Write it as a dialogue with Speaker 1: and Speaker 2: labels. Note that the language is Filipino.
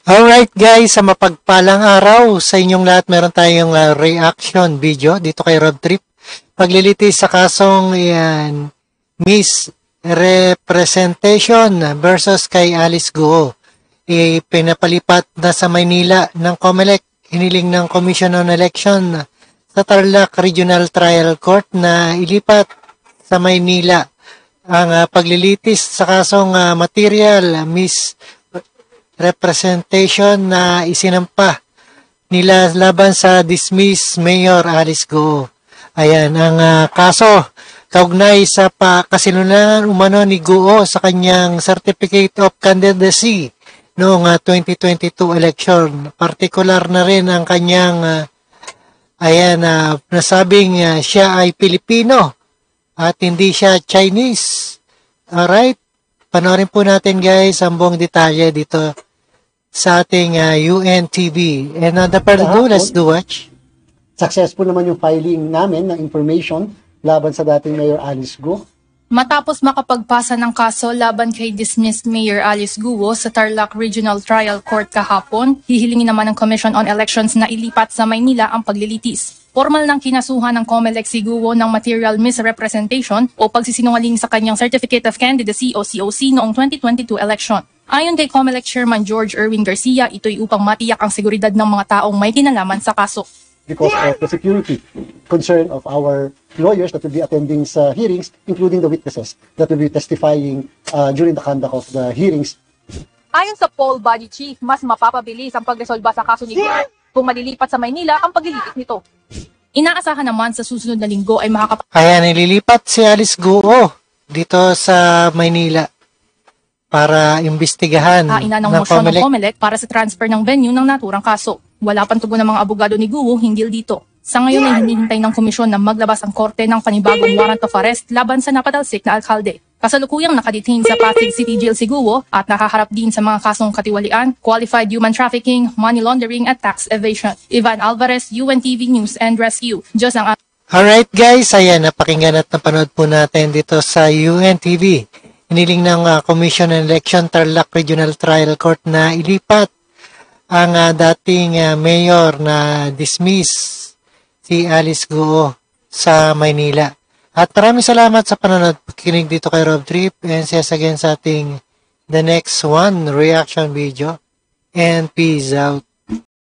Speaker 1: Alright guys, sa mapagpalang araw sa inyong lahat, meron tayong reaction video dito kay Rob Trip. Paglilitis sa kasong misrepresentation versus kay Alice Guo. Pinapalipat na sa Maynila ng COMELEC, hiniling ng Commission on Election sa Tarlac Regional Trial Court na ilipat sa Maynila ang paglilitis sa kasong material misrepresentation na isinampa nila laban sa dismiss Mayor Alice Guo. Ayan, ang kaso kaugnay sa kasinungalingan umano ni Guo sa kanyang Certificate of Candidacy noong 2022 election. Partikular na rin ang kanyang nasabing siya ay Pilipino at hindi siya Chinese. Alright, panoorin po natin guys ang buong detalye dito sa ating UNTV. And the further do, let's do watch.
Speaker 2: Successful naman yung filing namin ng information laban sa dating Mayor Alice Guo.
Speaker 3: Matapos makapagpasa ng kaso laban kay dismissed Mayor Alice Guo sa Tarlac Regional Trial Court kahapon, hihilingin naman ng Commission on Elections na ilipat sa Maynila ang paglilitis. Formal ng kinasuhan ng COMELEC si Guo ng material misrepresentation o pagsisinungaling sa kanyang Certificate of Candidacy o COC noong 2022 election. Ayon kay COMELEC Chairman George Erwin Garcia, ito'y upang matiyak ang seguridad ng mga taong may kinalaman sa kaso.
Speaker 2: Because of the security concern of our lawyers that will be attending sa hearings, including the witnesses that will be testifying during the conduct of the hearings.
Speaker 4: Ayon sa poll body chief, mas mapapabilis ang pagresolba sa kaso ni Guo kung malilipat sa Maynila ang paglilitis nito.
Speaker 3: Inaasahan naman sa susunod na linggo ay
Speaker 1: Ayan, nililipat si Alice Guo dito sa Maynila para imbestigahan
Speaker 3: ng motion ng COMELEC para sa transfer ng venue ng naturang kaso. Wala pang tugon ng mga abogado ni Guo hinggil dito. Sa ngayon ay hinihintay ng komisyon na maglabas ang korte ng panibagong warrant of arrest laban sa napatalsik na alkalde. Kasalukuyang nakadetain sa Pasig City Jail si Guo at nakaharap din sa mga kasong katiwalian, qualified human trafficking, money laundering at tax evasion. Ivan Alvarez, UNTV News and Rescue. Diyos ang...
Speaker 1: Alright guys, ayan, napakinggan at napanood po natin dito sa UNTV. Hiniling ng Commission on Election Tarlac Regional Trial Court na ilipat ang dating mayor na dismiss si Alice Guo sa Maynila. At maraming salamat sa panonood, pakikinig dito kay Rob Trip, and see us again sa ating the next one reaction video, and peace out.